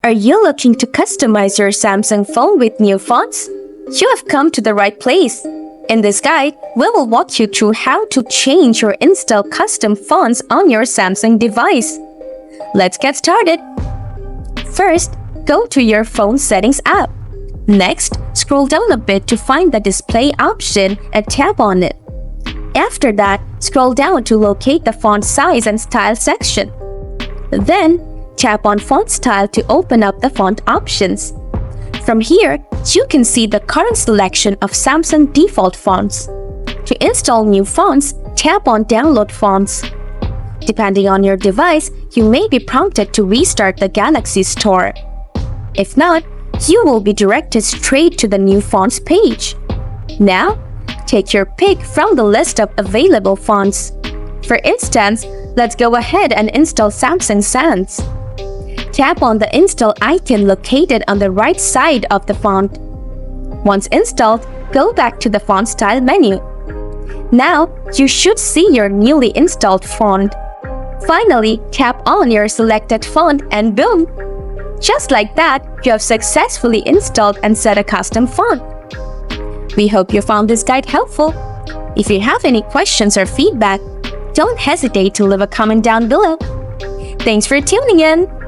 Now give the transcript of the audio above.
Are you looking to customize your Samsung phone with new fonts? You have come to the right place. In this guide, we will walk you through how to change or install custom fonts on your Samsung device. Let's get started. First, go to your phone settings app. Next, scroll down a bit to find the display option and tap on it. After that, scroll down to locate the font size and style section. Then, tap on font style to open up the font options. From here, you can see the current selection of Samsung default fonts. To install new fonts, tap on Download Fonts. Depending on your device, you may be prompted to restart the Galaxy Store. If not, you will be directed straight to the New Fonts page. Now, take your pick from the list of available fonts. For instance, let's go ahead and install Samsung Sans. Tap on the install icon located on the right side of the font. Once installed, go back to the font style menu. Now, you should see your newly installed font. Finally, tap on your selected font and boom! Just like that, you have successfully installed and set a custom font. We hope you found this guide helpful. If you have any questions or feedback, don't hesitate to leave a comment down below. Thanks for tuning in!